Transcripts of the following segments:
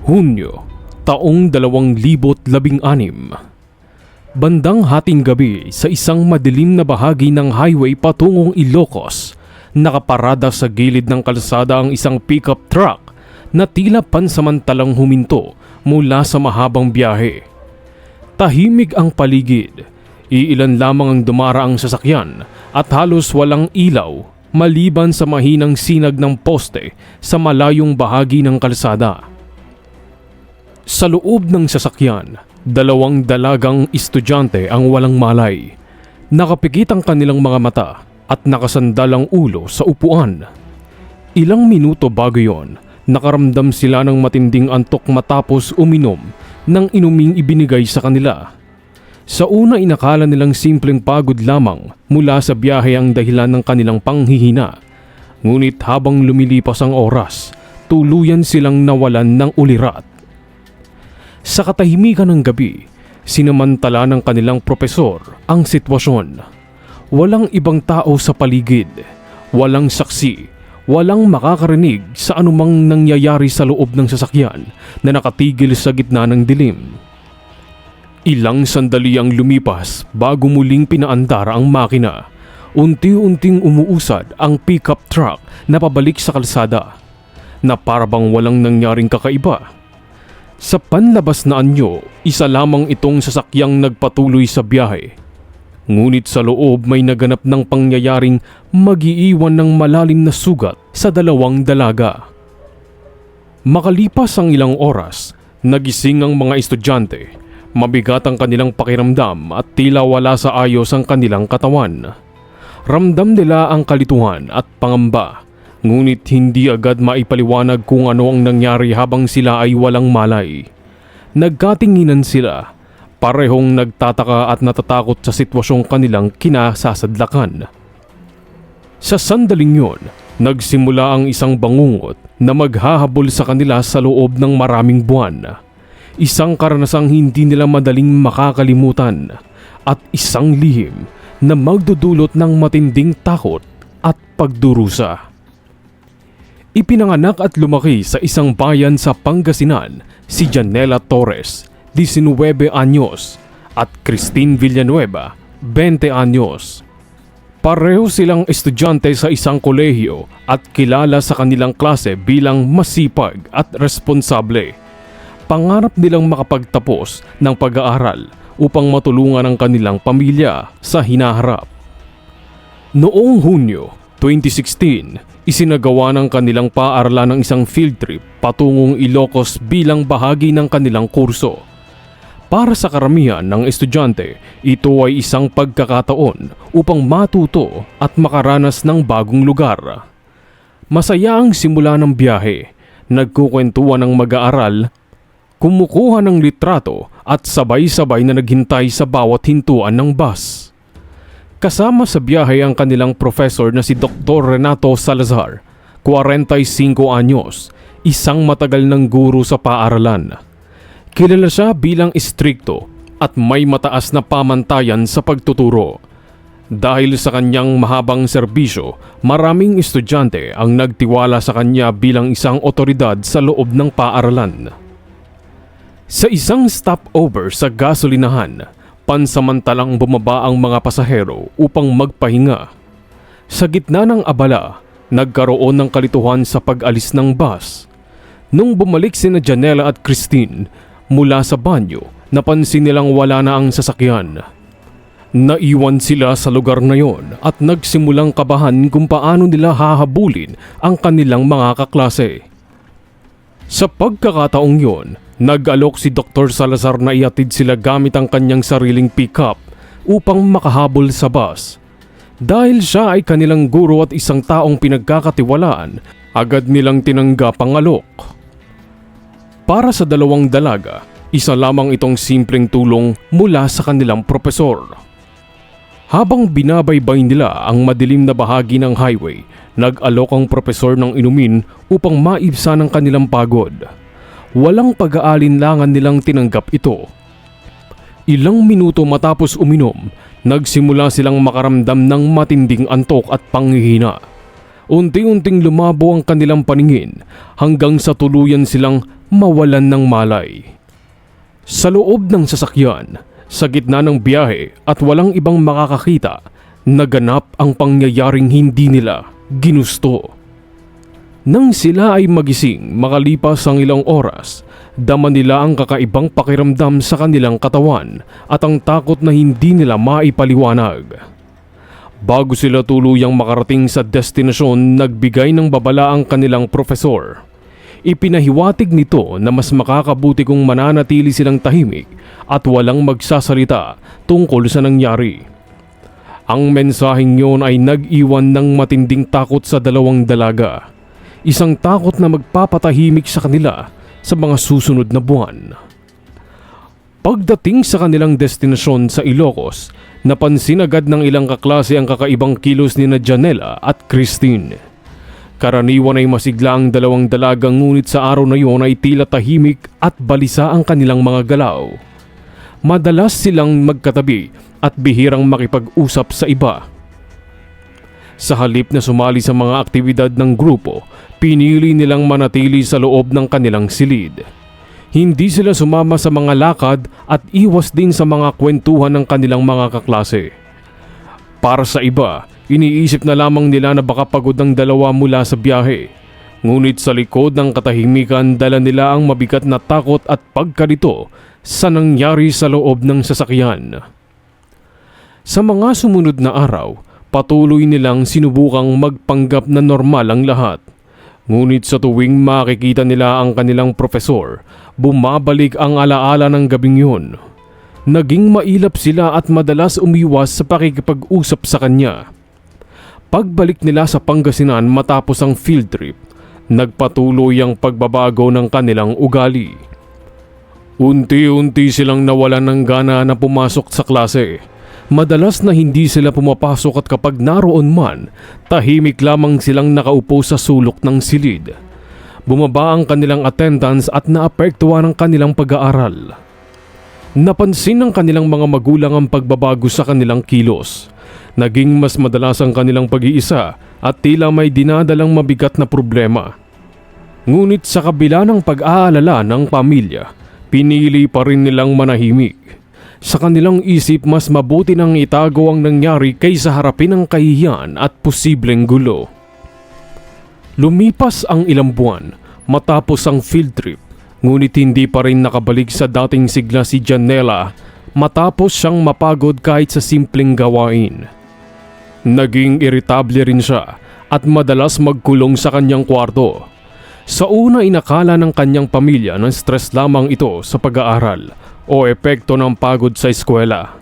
Hunyo, taong 2016. Bandang hating gabi sa isang madilim na bahagi ng highway patungong Ilocos, nakaparada sa gilid ng kalsada ang isang pickup truck na tila pansamantalang huminto mula sa mahabang biyahe. Tahimik ang paligid, iilan lamang ang dumaraang sasakyan at halos walang ilaw maliban sa mahinang sinag ng poste sa malayong bahagi ng kalsada. Sa loob ng sasakyan, 2 dalagang estudyante ang walang malay. Nakapikit ang kanilang mga mata at nakasandal ang ulo sa upuan. Ilang minuto bago yon, nakaramdam sila ng matinding antok matapos uminom ng inuming ibinigay sa kanila. Sa una inakala nilang simpleng pagod lamang mula sa biyahe ang dahilan ng kanilang panghihina. Ngunit habang lumilipas ang oras, tuluyan silang nawalan ng ulirat. Sa katahimikan ng gabi, sinamantala ng kanilang propesor ang sitwasyon. Walang ibang tao sa paligid, walang saksi, walang makakarinig sa anumang nangyayari sa loob ng sasakyan na nakatigil sa gitna ng dilim. Ilang sandali ang lumipas bago muling pinaandar ang makina. Unti-unting umuusad ang pickup truck na pabalik sa kalsada, na parabang walang nangyaring kakaiba. Sa panlabas na anyo, isa lamang itong sasakyang nagpatuloy sa biyahe. Ngunit sa loob may naganap ng pangyayaring mag-iiwan ng malalim na sugat sa 2 dalaga. Makalipas ang ilang oras, nagising ang mga estudyante. Mabigat ang kanilang pakiramdam at tila wala sa ayos ang kanilang katawan. Ramdam nila ang kalituhan at pangamba. Ngunit hindi agad maipaliwanag kung ano ang nangyari habang sila ay walang malay. Nagkatinginan sila, parehong nagtataka at natatakot sa sitwasyong kanilang kinasasadlakan. Sa sandaling yon, nagsimula ang isang bangungot na maghahabol sa kanila sa loob ng maraming buwan. Isang karanasang hindi nila madaling makakalimutan at isang lihim na magdudulot ng matinding takot at pagdurusa. Ipinanganak at lumaki sa isang bayan sa Pangasinan si Janela Torres, 19 anyos, at Christine Villanueva, 20 anyos. Pareho silang estudyante sa isang kolehiyo at kilala sa kanilang klase bilang masipag at responsable. Pangarap nilang makapagtapos ng pag-aaral upang matulungan ang kanilang pamilya sa hinaharap. Noong Hunyo 2016, isinagawa ng kanilang paaralan ng isang field trip patungong Ilocos bilang bahagi ng kanilang kurso. Para sa karamihan ng estudyante, ito ay isang pagkakataon upang matuto at makaranas ng bagong lugar. Masaya ang simula ng biyahe, nagkukwentuhan ng mag-aaral, kumukuha ng litrato at sabay-sabay na naghintay sa bawat hintuan ng bus. Kasama sa biyahe ang kanilang professor na si Dr. Renato Salazar, 45 anyos, isang matagal ng guro sa paaralan. Kilala siya bilang istrikto at may mataas na pamantayan sa pagtuturo. Dahil sa kanyang mahabang serbisyo, maraming estudyante ang nagtiwala sa kanya bilang isang otoridad sa loob ng paaralan. Sa isang stopover sa gasolinahan, pansamantalang bumaba ang mga pasahero upang magpahinga. Sa gitna ng abala, nagkaroon ng kalituhan sa pag-alis ng bus. Nung bumalik sina Janela at Christine mula sa banyo, napansin nilang wala na ang sasakyan. Naiwan sila sa lugar na yon at nagsimulang kabahan kung paano nila hahabulin ang kanilang mga kaklase. Sa pagkakataong yon, nag-alok si Dr. Salazar na iatid sila gamit ang kanyang sariling pick-up upang makahabol sa bus. Dahil siya ay kanilang guro at isang taong pinagkakatiwalaan, agad nilang tinanggap ang alok. Para sa 2 dalaga, isa lamang itong simpleng tulong mula sa kanilang propesor. Habang binabaybay nila ang madilim na bahagi ng highway, nag-alok ang propesor ng inumin upang maibsan ang kanilang pagod. Walang pag-aalinlangan nilang tinanggap ito. Ilang minuto matapos uminom, nagsimula silang makaramdam ng matinding antok at panghihina. Unti-unting lumabo ang kanilang paningin hanggang sa tuluyan silang mawalan ng malay. Sa loob ng sasakyan, sa gitna ng biyahe at walang ibang makakakita, naganap ang pangyayaring hindi nila ginusto. Nang sila ay magising makalipas ang ilang oras, dama nila ang kakaibang pakiramdam sa kanilang katawan at ang takot na hindi nila maipaliwanag. Bago sila tuluyang makarating sa destinasyon, nagbigay ng babala ang kanilang profesor. Ipinahiwatig nito na mas makakabuti kung mananatili silang tahimik at walang magsasalita tungkol sa nangyari. Ang mensaheng yon ay nag-iwan ng matinding takot sa dalawang dalaga. Isang takot na magpapatahimik sa kanila sa mga susunod na buwan. Pagdating sa kanilang destinasyon sa Ilocos, napansin agad ng ilang kaklase ang kakaibang kilos ni Janela at Christine. Karaniwan ay masigla ang dalawang dalaga, ngunit sa araw na iyon ay tila tahimik at balisa ang kanilang mga galaw. Madalas silang magkatabi at bihirang makipag-usap sa iba. Sa halip na sumali sa mga aktibidad ng grupo, pinili nilang manatili sa loob ng kanilang silid. Hindi sila sumama sa mga lakad at iwas din sa mga kwentuhan ng kanilang mga kaklase. Para sa iba, iniisip na lamang nila na baka pagod ang dalawa mula sa biyahe. Ngunit sa likod ng katahimikan, dala nila ang mabigat na takot at pagkalito sa nangyari sa loob ng sasakyan. Sa mga sumunod na araw, patuloy nilang sinubukang magpanggap na normal ang lahat. Ngunit sa tuwing makikita nila ang kanilang profesor, bumabalik ang alaala ng gabing yun. Naging mailap sila at madalas umiwas sa pakikipag-usap sa kanya. Pagbalik nila sa Pangasinan matapos ang field trip, nagpatuloy ang pagbabago ng kanilang ugali. Unti-unti silang nawalan ng gana na pumasok sa klase. Madalas na hindi sila pumapasok at kapag naroon man, tahimik lamang silang nakaupo sa sulok ng silid. Bumaba ang kanilang attendance at naapektuhan ang kanilang pag-aaral. Napansin ng kanilang mga magulang ang pagbabago sa kanilang kilos. Naging mas madalas ang kanilang pag-iisa at tila may dinadalang mabigat na problema. Ngunit sa kabila ng pag-aalala ng pamilya, pinili pa rin nilang manahimik. Sa kanilang isip, mas mabuti nang itago ang nangyari kaysa harapin ang kahihiyan at posibleng gulo. Lumipas ang ilang buwan matapos ang field trip, ngunit hindi pa rin nakabalik sa dating sigla si Janela matapos siyang mapagod kahit sa simpleng gawain. Naging iritable rin siya at madalas magkulong sa kanyang kwarto. Sa una, inakala ng kanyang pamilya na stress lamang ito sa pag-aaral o epekto ng pagod sa eskwela.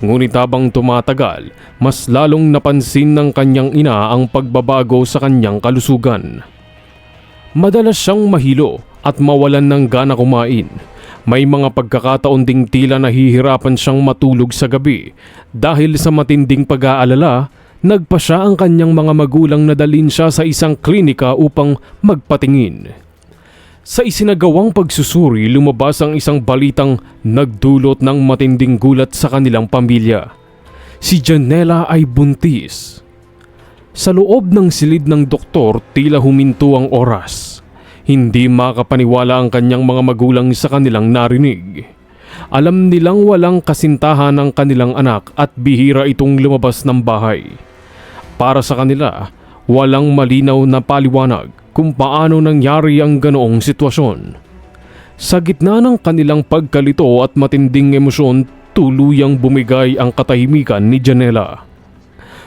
Ngunit habang tumatagal, mas lalong napansin ng kanyang ina ang pagbabago sa kanyang kalusugan. Madalas siyang mahilo at mawalan ng gana kumain. May mga pagkakataon ding tila nahihirapan siyang matulog sa gabi. Dahil sa matinding pag-aalala, nagpa siya ang kanyang mga magulang na dalhin siya sa isang klinika upang magpatingin. Sa isinagawang pagsusuri, lumabas ang isang balitang nagdulot ng matinding gulat sa kanilang pamilya. Si Janela ay buntis. Sa loob ng silid ng doktor, tila huminto ang oras. Hindi makapaniwala ang kanyang mga magulang sa kanilang narinig. Alam nilang walang kasintahan ang kanilang anak at bihira itong lumabas ng bahay. Para sa kanila, walang malinaw na paliwanag kung paano nangyari ang ganoong sitwasyon. Sa gitna ng kanilang pagkalito at matinding emosyon, tuluyang bumigay ang katahimikan ni Janela.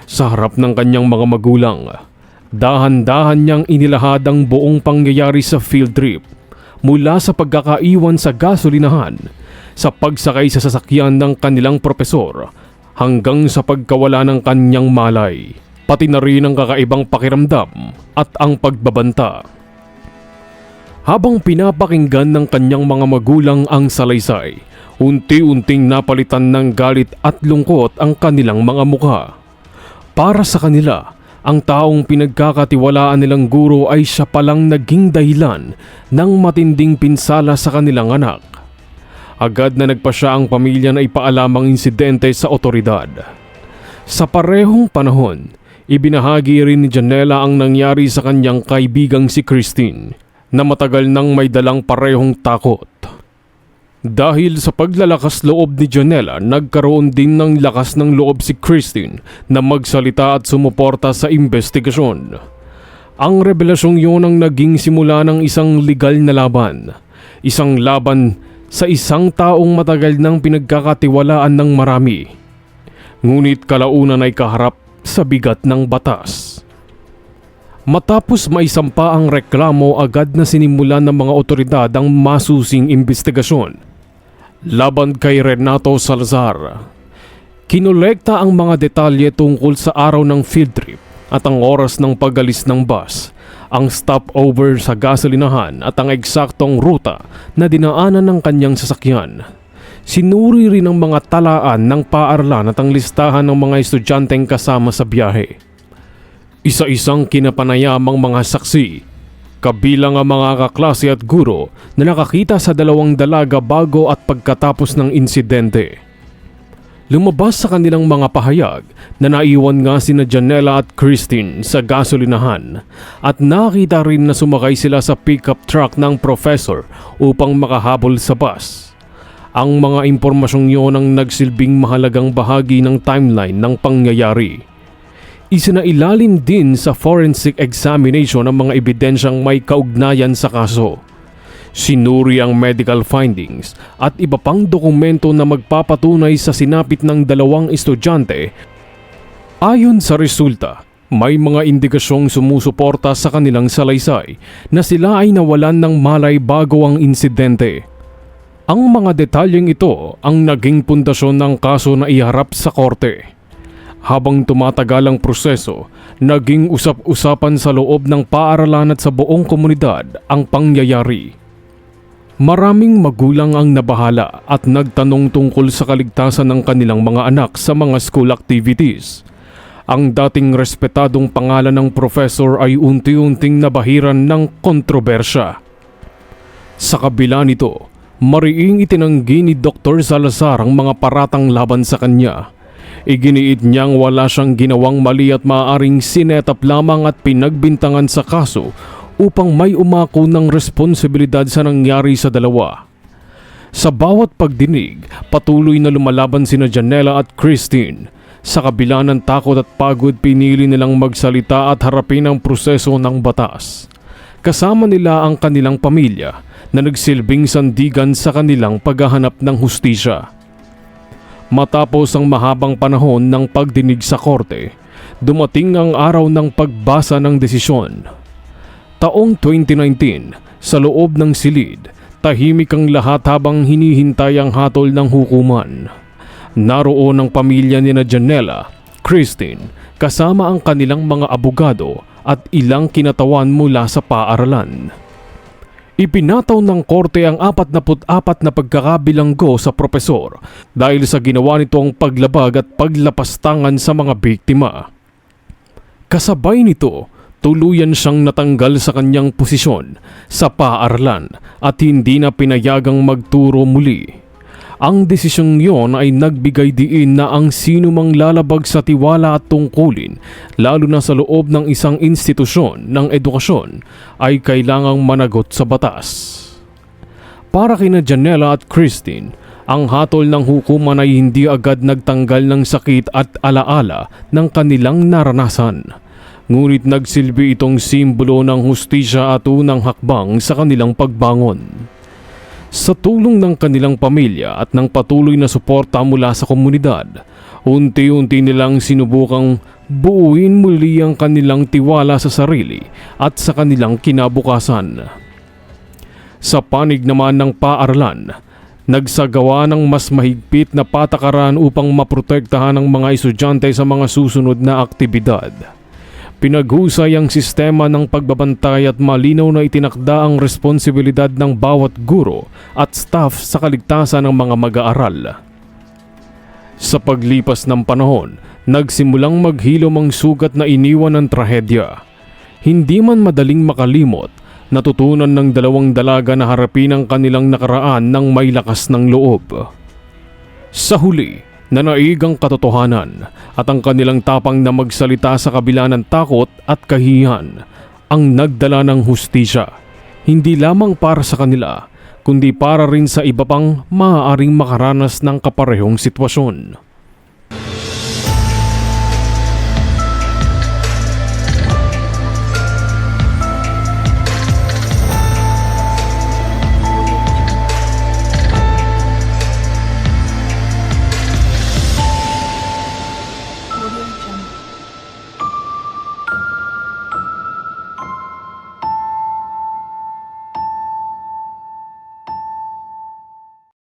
Sa harap ng kanyang mga magulang, dahan-dahan niyang inilahad ang buong pangyayari sa field trip, mula sa pagkakaiwan sa gasolinahan, sa pagsakay sa sasakyan ng kanilang propesor, hanggang sa pagkawala ng kanyang malay. Pati na rin ang kakaibang pakiramdam at ang pagbabanta. Habang pinapakinggan ng kanyang mga magulang ang salaysay, unti-unting napalitan ng galit at lungkot ang kanilang mga mukha. Para sa kanila, ang taong pinagkakatiwalaan nilang guro ay siya palang naging dahilan ng matinding pinsala sa kanilang anak. Agad na nagpasya ang pamilya na ipaalam ang insidente sa otoridad. Sa parehong panahon, Ibinahagi rin ni Janela ang nangyari sa kanyang kaibigang si Christine na matagal nang may dalang parehong takot. Dahil sa paglalakas loob ni Janela, nagkaroon din ng lakas ng loob si Christine na magsalita at sumuporta sa investigasyon. Ang revelasyong yun ang naging simula ng isang legal na laban. Isang laban sa isang taong matagal nang pinagkakatiwalaan ng marami. Ngunit kalaunan ay kaharap sa bigat ng batas. Matapos maisampa ang reklamo, agad na sinimulan ng mga otoridad ang masusing investigasyon laban kay Renato Salazar. Kinolekta ang mga detalye tungkol sa araw ng field trip at ang oras ng pag-alis ng bus, ang stopover sa gasolinahan at ang eksaktong ruta na dinaanan ng kanyang sasakyan. Sinuri rin ang mga talaan ng paaralan at ang listahan ng mga estudyanteng kasama sa biyahe. Isa-isang kinapanayamang mga saksi, kabilang ang mga kaklase at guro na nakakita sa dalawang dalaga bago at pagkatapos ng insidente. Lumabas sa kanilang mga pahayag na naiwan nga sina Janela at Christine sa gasolinahan at nakita rin na sumakay sila sa pickup truck ng professor upang makahabol sa bus. Ang mga impormasyong yon ang nagsilbing mahalagang bahagi ng timeline ng pangyayari. Isinailalim din sa forensic examination ang mga ebidensyang may kaugnayan sa kaso. Sinuri ang medical findings at iba pang dokumento na magpapatunay sa sinapit ng dalawang estudyante. Ayon sa resulta, may mga indikasyong sumusuporta sa kanilang salaysay na sila ay nawalan ng malay bago ang insidente. Ang mga detalyeng ito ang naging pundasyon ng kaso na iharap sa korte. Habang tumatagal ang proseso, naging usap-usapan sa loob ng paaralan at sa buong komunidad ang pangyayari. Maraming magulang ang nabahala at nagtanong tungkol sa kaligtasan ng kanilang mga anak sa mga school activities. Ang dating respetadong pangalan ng professor ay unti-unting nabahiran ng kontrobersya. Sa kabila nito, mariing itinanggi ni Dr. Salazar ang mga paratang laban sa kanya. Iginiit niyang wala siyang ginawang mali at maaaring sinetap lamang at pinagbintangan sa kaso upang may umako ng responsibilidad sa nangyari sa dalawa. Sa bawat pagdinig, patuloy na lumalaban sina Janela at Christine. Sa kabila ng takot at pagod, pinili nilang magsalita at harapin ang proseso ng batas. Kasama nila ang kanilang pamilya na nagsilbing sandigan sa kanilang paghahanap ng hustisya. Matapos ang mahabang panahon ng pagdinig sa korte, dumating ang araw ng pagbasa ng desisyon. Taong 2019, sa loob ng silid, tahimik ang lahat habang hinihintay ang hatol ng hukuman. Naroon ang pamilya ni Janela, Christine, kasama ang kanilang mga abogado at ilang kinatawan mula sa paaralan. Ipinataw ng korte ang 44 na pagkakabilanggo sa propesor dahil sa ginawa nitong paglabag at paglapastangan sa mga biktima. Kasabay nito, tuluyan siyang natanggal sa kanyang posisyon sa paaralan at hindi na pinayagang magturo muli. Ang desisyong yon ay nagbigay diin na ang sino mang lalabag sa tiwala at tungkulin, lalo na sa loob ng isang institusyon ng edukasyon, ay kailangang managot sa batas. Para kina Janela at Christine, ang hatol ng hukuman ay hindi agad nagtanggal ng sakit at alaala ng kanilang naranasan. Ngunit nagsilbi itong simbolo ng hustisya at unang hakbang sa kanilang pagbangon. Sa tulong ng kanilang pamilya at ng patuloy na suporta mula sa komunidad, unti-unti nilang sinubukang buuin muli ang kanilang tiwala sa sarili at sa kanilang kinabukasan. Sa panig naman ng paaralan, nagsagawa ng mas mahigpit na patakaran upang maprotektahan ang mga estudyante sa mga susunod na aktibidad. Pinaghusay ang sistema ng pagbabantay at malinaw na itinakda ang responsibilidad ng bawat guro at staff sa kaligtasan ng mga mag-aaral. Sa paglipas ng panahon, nagsimulang maghilom ang sugat na iniwan ng trahedya. Hindi man madaling makalimot, natutunan ng dalawang dalaga na harapin ang kanilang nakaraan ng may lakas ng loob. Sa huli, Nanaig ang katotohanan at ang kanilang tapang na magsalita sa kabila ng takot at kahihiyan ang nagdala ng hustisya, hindi lamang para sa kanila kundi para rin sa iba pang maaaring makaranas ng kaparehong sitwasyon.